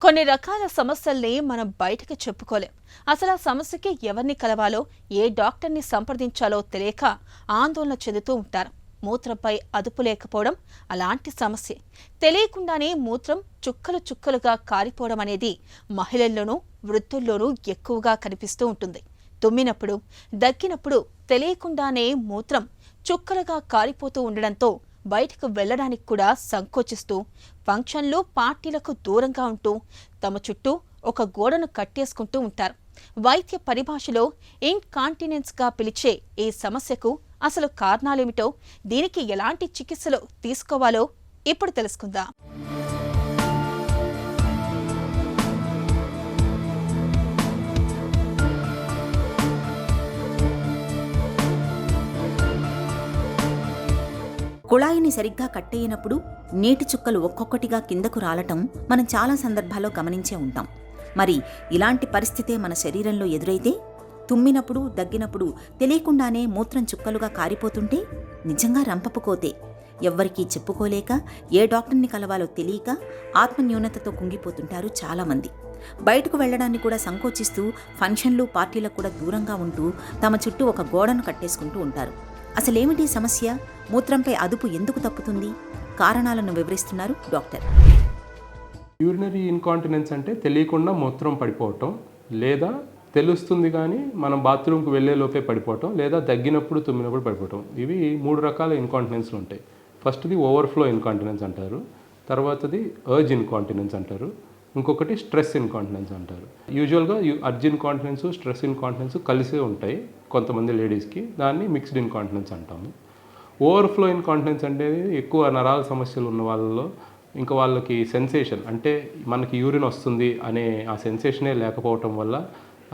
కొన్ని రకాల సమస్యల్ని మనం బయటకు చెప్పుకోలేం. అసలు ఆ సమస్యకి ఎవరిని కలవాలో, ఏ డాక్టర్ని సంప్రదించాలో తెలియక ఆందోళన చెందుతూ ఉంటారు. మూత్రంపై అదుపు లేకపోవడం అలాంటి సమస్యే. తెలియకుండానే మూత్రం చుక్కలు చుక్కలుగా కారిపోవడం అనేది మహిళల్లోనూ, వృద్ధుల్లోనూ ఎక్కువగా కనిపిస్తూ ఉంటుంది. తుమ్మినప్పుడు, దగ్గినప్పుడు తెలియకుండానే మూత్రం చుక్కలుగా కారిపోతూ ఉండడంతో బయటకు వెళ్లడానికి కూడా సంకోచిస్తూ, ఫంక్షన్లు, పార్టీలకు దూరంగా ఉంటూ, తమ చుట్టూ ఒక గోడను కట్టేసుకుంటూ ఉంటారు. వైద్య పరిభాషలో ఇన్కాంటినెన్స్గా పిలిచే ఈ సమస్యకు అసలు కారణాలేమిటో, దీనికి ఎలాంటి చికిత్సలు తీసుకోవాలో ఇప్పుడు తెలుసుకుందాం. కుళాయిని సరిగ్గా కట్టేయనప్పుడు నీటి చుక్కలు ఒక్కొక్కటిగా కిందకు రాలటం మనం చాలా సందర్భాల్లో గమనించే ఉంటాం. మరి ఇలాంటి పరిస్థితే మన శరీరంలో ఎదురైతే, తుమ్మినప్పుడు, దగ్గినప్పుడు తెలియకుండానే మూత్రం చుక్కలుగా కారిపోతుంటే నిజంగా రంపపుకోతే. ఎవ్వరికీ చెప్పుకోలేక, ఏ డాక్టర్ని కలవాలో తెలియక ఆత్మన్యూనతతో కుంగిపోతుంటారు చాలామంది. బయటకు వెళ్లడాన్ని కూడా సంకోచిస్తూ, ఫంక్షన్లు, పార్టీలకు కూడా దూరంగా ఉంటూ తమ చుట్టూ ఒక గోడను కట్టేసుకుంటూ ఉంటారు. అసలేమిటి సమస్య? మూత్రంపై అదుపు ఎందుకు తప్పుతుంది? కారణాలను వివరిస్తున్నారు డాక్టర్. యూరినరీ ఇన్కాంటినెన్స్ అంటే తెలియకుండా మూత్రం పడిపోవటం, లేదా తెలుస్తుంది కానీ మనం బాత్రూమ్కి వెళ్ళే లోపే పడిపోవటం, లేదా దగ్గినప్పుడు, తుమ్మినప్పుడు పడిపోవటం. ఇవి 3 రకాల ఇన్కాంటినెన్స్లు ఉంటాయి. ఫస్ట్ది ఓవర్ఫ్లో ఇన్కాంటినెన్స్ అంటారు, తర్వాతది అర్జ్ ఇన్కాంటినెన్స్ అంటారు, ఇంకొకటి స్ట్రెస్ ఇన్కాంటినెన్స్ అంటారు. యూజువల్గా అర్జ్ ఇన్కాంటినెన్స్, స్ట్రెస్ ఇన్కాంటినెన్స్ కలిసే ఉంటాయి కొంతమంది లేడీస్కి. దాన్ని మిక్స్డ్ ఇన్కాంటినెన్స్ అంటాము. ఓవర్ఫ్లో ఇన్కాంటినెన్స్ అనేది ఎక్కువ నరాల సమస్యలు ఉన్న వాళ్ళలో, ఇంకా వాళ్ళకి సెన్సేషన్ అంటే మనకి యూరిన్ వస్తుంది అనే ఆ సెన్సేషనే లేకపోవటం వల్ల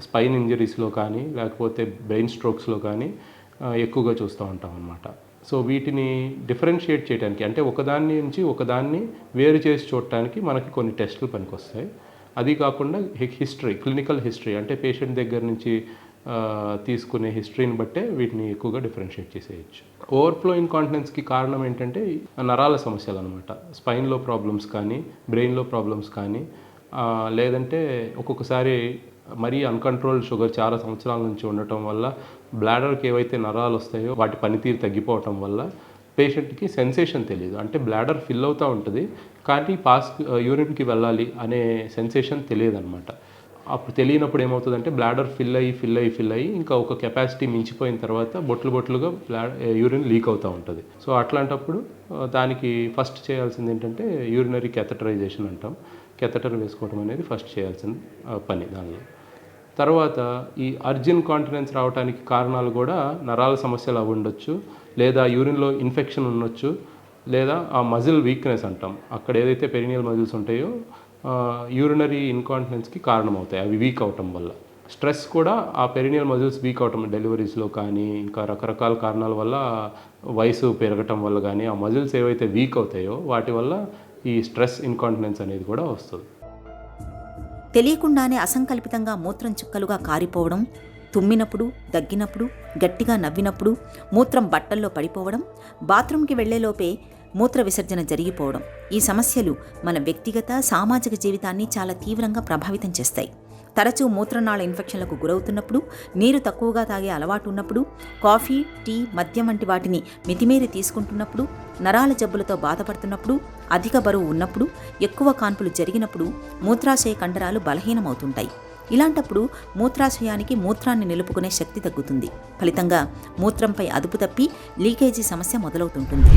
స్పైన్ ఇంజరీస్లో కానీ, లేకపోతే బ్రెయిన్ స్ట్రోక్స్లో కానీ ఎక్కువగా చూస్తూ ఉంటాం అన్నమాట. సో వీటిని డిఫరెన్షియేట్ చేయడానికి, అంటే ఒకదాన్ని నుంచి ఒకదాన్ని వేరు చేసి చూడటానికి మనకి కొన్ని టెస్టులు పనికొస్తాయి. అది కాకుండా హిస్టరీ, క్లినికల్ హిస్టరీ, అంటే పేషెంట్ దగ్గర నుంచి తీసుకునే హిస్టరీని బట్టే వీటిని ఎక్కువగా డిఫరెన్షియేట్ చేసేయచ్చు. ఓవర్ఫ్లో ఇన్కాంటినెన్స్కి కారణం ఏంటంటే నరాల సమస్యలు అనమాట. స్పైన్లో ప్రాబ్లమ్స్ కానీ, బ్రెయిన్లో ప్రాబ్లమ్స్ కానీ, లేదంటే ఒక్కొక్కసారి మరీ అన్కంట్రోల్డ్ షుగర్ చాలా సంవత్సరాల నుంచి ఉండటం వల్ల బ్లాడర్కి ఏవైతే నరాలు వస్తాయో వాటి పనితీరు తగ్గిపోవటం వల్ల పేషెంట్కి సెన్సేషన్ తెలియదు. అంటే బ్లాడర్ ఫిల్ అవుతూ ఉంటుంది కానీ యూరిన్కి వెళ్ళాలి అనే సెన్సేషన్ తెలియదు అనమాట. అప్పుడు తెలియనప్పుడు ఏమవుతుందంటే బ్లాడర్ ఫిల్ అయ్యి ఇంకా ఒక కెపాసిటీ మించిపోయిన తర్వాత బొట్లుగా యూరిన్ లీక్ అవుతూ ఉంటుంది. సో అట్లాంటప్పుడు దానికి ఫస్ట్ చేయాల్సింది ఏంటంటే యూరినరీ క్యాథటరైజేషన్ అంటాం. కెథటర్ వేసుకోవడం అనేది ఫస్ట్ చేయాల్సిన పని దానిలో. తర్వాత ఈ అర్జ్ ఇన్కాంటినెన్స్ రావడానికి కారణాలు కూడా నరాల సమస్యలు అవి ఉండొచ్చు, లేదా యూరిన్లో ఇన్ఫెక్షన్ ఉండొచ్చు, లేదా ఆ మజిల్ వీక్నెస్ అంటాం. అక్కడ ఏదైతే పెరినియల్ మజిల్స్ ఉంటాయో యూరినరీ ఇన్కాంటినెన్స్కి కారణమవుతాయి, అవి వీక్ అవటం వల్ల. స్ట్రెస్ కూడా ఆ పెరినియల్ మజిల్స్ వీక్ అవటం, డెలివరీస్లో కానీ, ఇంకా రకరకాల కారణాల వల్ల, వయసు పెరగటం వల్ల కానీ ఆ మజిల్స్ ఏవైతే వీక్ అవుతాయో వాటి వల్ల ఈ స్ట్రెస్ ఇన్కాంటినెన్స్ అనేది కూడా వస్తుంది. తెలియకుండానే అసంకల్పితంగా మూత్రం చుక్కలుగా కారిపోవడం, తుమ్మినప్పుడు, దగ్గినప్పుడు, గట్టిగా నవ్వినప్పుడు మూత్రం బట్టల్లో పడిపోవడం, బాత్రూంకి వెళ్లేలోపే మూత్ర విసర్జన జరిగిపోవడం, ఈ సమస్యలు మన వ్యక్తిగత, సామాజిక జీవితాన్ని చాలా తీవ్రంగా ప్రభావితం చేస్తాయి. తరచూ మూత్రనాళ ఇన్ఫెక్షన్లకు గురవుతున్నప్పుడు, నీరు తక్కువగా తాగే అలవాటు ఉన్నప్పుడు, కాఫీ, టీ, మద్యం వంటి వాటిని మితిమీరి తీసుకుంటున్నప్పుడు, నరాల జబ్బులతో బాధపడుతున్నప్పుడు, అధిక బరువు ఉన్నప్పుడు, ఎక్కువ కాన్పులు జరిగినప్పుడు మూత్రాశయ కండరాలు బలహీనమవుతుంటాయి. ఇలాంటప్పుడు మూత్రాశయానికి మూత్రాన్ని నిలుపుకునే శక్తి తగ్గుతుంది. ఫలితంగా మూత్రంపై అదుపు తప్పి లీకేజీ సమస్య మొదలవుతుంటుంది.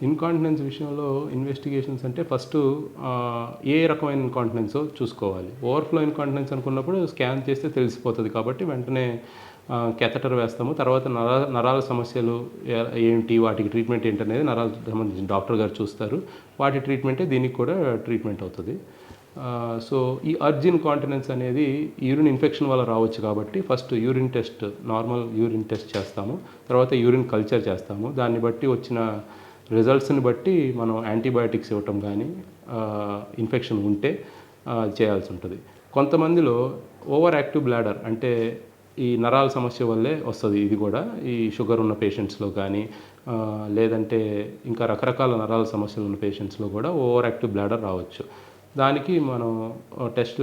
ఇన్కాంటినెన్స్ విషయంలో ఇన్వెస్టిగేషన్స్ అంటే ఫస్ట్ ఏ రకమైన ఇన్కాంటినెన్సో చూసుకోవాలి. ఓవర్ఫ్లో ఇన్కాంటినెన్స్ అనుకున్నప్పుడు స్కాన్ చేస్తే తెలిసిపోతుంది కాబట్టి వెంటనే కెథటర్ వేస్తాము. తర్వాత నరాల సమస్యలు ఏంటి, వాటికి ట్రీట్మెంట్ ఏంటనేది నరాలకు సంబంధించిన డాక్టర్ గారు చూస్తారు. వాటి ట్రీట్మెంటే దీనికి కూడా ట్రీట్మెంట్ అవుతుంది. సో ఈ అర్జ్ ఇన్కాంటినెన్స్ అనేది యూరిన్ ఇన్ఫెక్షన్ వల్ల రావచ్చు కాబట్టి first urine test, normal urine test చేస్తాము. తర్వాత యూరిన్ కల్చర్ చేస్తాము. దాన్ని బట్టి వచ్చిన రిజల్ట్స్ని బట్టి మనం యాంటీబయాటిక్స్ ఇవ్వటం కానీ, ఇన్ఫెక్షన్ ఉంటే చేయాల్సి ఉంటుంది. కొంతమందిలో ఓవర్ యాక్టివ్ బ్లాడర్, అంటే ఈ నరాల సమస్య వల్లే వస్తుంది. ఇది కూడా ఈ షుగర్ ఉన్న పేషెంట్స్లో కానీ, లేదంటే ఇంకా రకరకాల నరాల సమస్యలు ఉన్న పేషెంట్స్లో కూడా ఓవర్ యాక్టివ్ బ్లాడర్ రావచ్చు. దానికి మనం టెస్ట్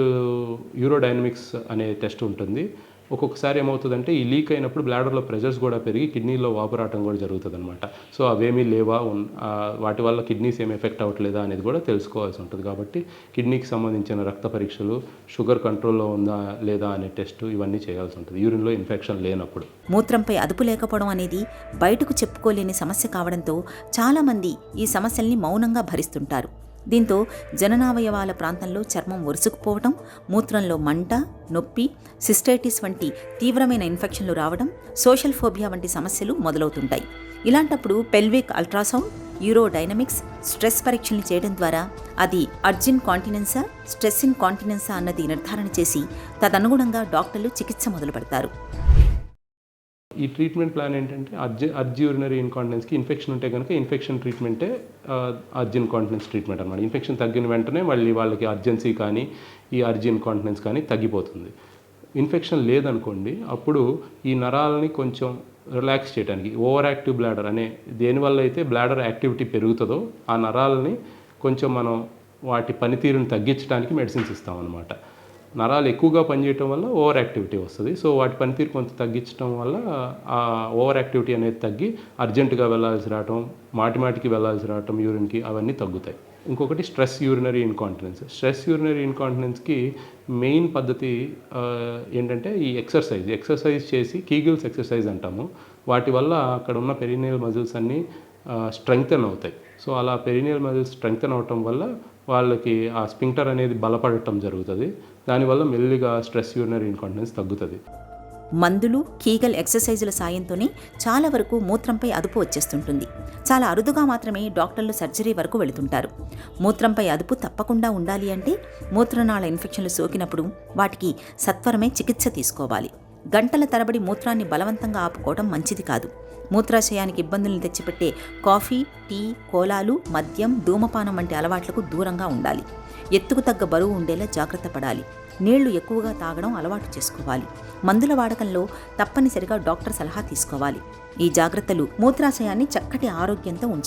యూరోడైనమిక్స్ అనే టెస్ట్ ఉంటుంది. ఒక్కొక్కసారి ఏమవుతుందంటే ఈ లీక్ అయినప్పుడు బ్లాడర్లో ప్రెషర్స్ కూడా పెరిగి కిడ్నీలో వాపు రావడం కూడా జరుగుతుంది అనమాట. సో అవేమీ లేవా, వాటి వల్ల కిడ్నీస్ ఏమి ఎఫెక్ట్ అవ్వట్లేదా అనేది కూడా తెలుసుకోవాల్సి ఉంటుంది. కాబట్టి కిడ్నీకి సంబంధించిన రక్త పరీక్షలు, షుగర్ కంట్రోల్లో ఉందా లేదా అనే టెస్ట్ ఇవన్నీ చేయాల్సి ఉంటుంది యూరిన్లో ఇన్ఫెక్షన్ లేనప్పుడు. మూత్రంపై అదుపు లేకపోవడం అనేది బయటకు చెప్పుకోలేని సమస్య కావడంతో చాలామంది ఈ సమస్యల్ని మౌనంగా భరిస్తుంటారు. దీంతో జననావయవాల ప్రాంతంలో చర్మం ఒరుసుకుపోవడం, మూత్రంలో మంట, నొప్పి, సిస్టైటిస్ వంటి తీవ్రమైన ఇన్ఫెక్షన్లు రావడం, సోషల్ ఫోబియా వంటి సమస్యలు మొదలవుతుంటాయి. ఇలాంటప్పుడు పెల్విక్ అల్ట్రాసౌండ్, యూరోడైనమిక్స్, స్ట్రెస్ పరీక్షల్ని చేయడం ద్వారా అది అర్జిన్ కాంటినెన్సా, స్ట్రెస్ ఇన్ కాంటినెన్సా అన్నది నిర్ధారణ చేసి తదనుగుణంగా డాక్టర్లు చికిత్స మొదలు పెడతారు. ఈ ట్రీట్మెంట్ ప్లాన్ ఏంటంటే అర్జీ యూరినరీ ఇన్కాంటినెన్స్కి ఇన్ఫెక్షన్ ఉంటే కనుక ఇన్ఫెక్షన్ ట్రీట్మెంటే అర్జీ ఇన్కాంటినెన్స్ ట్రీట్మెంట్ అనమాట. ఇన్ఫెక్షన్ తగ్గిన వెంటనే మళ్ళీ వాళ్ళకి అర్జెన్సీ కానీ ఈ అర్జీ ఇన్కాంటినెన్స్ కానీ తగ్గిపోతుంది. ఇన్ఫెక్షన్ లేదనుకోండి, అప్పుడు ఈ నరాలని కొంచెం రిలాక్స్ చేయడానికి ఓవర్ యాక్టివ్ బ్లాడర్ అనే దేనివల్ల అయితే బ్లాడర్ యాక్టివిటీ పెరుగుతుందో ఆ నరాలని కొంచెం మనం వాటి పనితీరుని తగ్గించడానికి మెడిసిన్స్ ఇస్తామన్నమాట. నరాలు ఎక్కువగా పనిచేయటం వల్ల ఓవర్ యాక్టివిటీ వస్తుంది. సో వాటి పనితీరు కొంత తగ్గించడం వల్ల ఆ ఓవర్ యాక్టివిటీ అనేది తగ్గి అర్జెంటుగా వెళ్ళాల్సి రావటం, మాటిమాటికి వెళ్ళాల్సి రావటం యూరిన్కి అవన్నీ తగ్గుతాయి. ఇంకొకటి stress urinary incontinence. Stress urinary ఇన్కాంటినెన్స్కి మెయిన్ పద్ధతి ఏంటంటే ఈ ఎక్సర్సైజ్ చేసి కీగిల్స్ ఎక్సర్సైజ్ అంటాము. వాటి వల్ల అక్కడ ఉన్న పెరినియల్ మజిల్స్ అన్నీ స్ట్రెంగ్తెన్ అవుతాయి. సో అలా పెరినియల్ మజిల్స్ స్ట్రెంగ్తెన్ అవటం వల్ల వాళ్ళకి ఆ స్పింక్టర్ అనేది బలపడటం జరుగుతుంది. దానివల్ల మెల్లిగా స్ట్రెస్ యూరినరీ ఇన్కాంటినెన్స్ తగ్గుతుంది. మందులు, కీగల్ ఎక్సర్సైజుల సాయంతోనే చాలా వరకు మూత్రంపై అదుపు వచ్చేస్తుంటుంది. చాలా అరుదుగా మాత్రమే డాక్టర్లు సర్జరీ వరకు వెళుతుంటారు. మూత్రంపై అదుపు తప్పకుండా ఉండాలి అంటే మూత్రనాళ ఇన్ఫెక్షన్లు సోకినప్పుడు వాటికి సత్వరమే చికిత్స తీసుకోవాలి. గంటల తరబడి మూత్రాన్ని బలవంతంగా ఆపుకోవడం మంచిది కాదు. మూత్రాశయానికి ఇబ్బందులను తెచ్చిపెట్టే కాఫీ, టీ, కోలాలు, మద్యం, ధూమపానం వంటి అలవాట్లకు దూరంగా ఉండాలి. ఎత్తుకు తగ్గ బరువు ఉండేలా జాగ్రత్త పడాలి. నీళ్లు ఎక్కువగా తాగడం అలవాటు చేసుకోవాలి. మందుల వాడకంలో తప్పనిసరిగా డాక్టర్ సలహా తీసుకోవాలి. ఈ జాగ్రత్తలు మూత్రాశయాన్ని చక్కటి ఆరోగ్యంతో ఉంచుతాయి.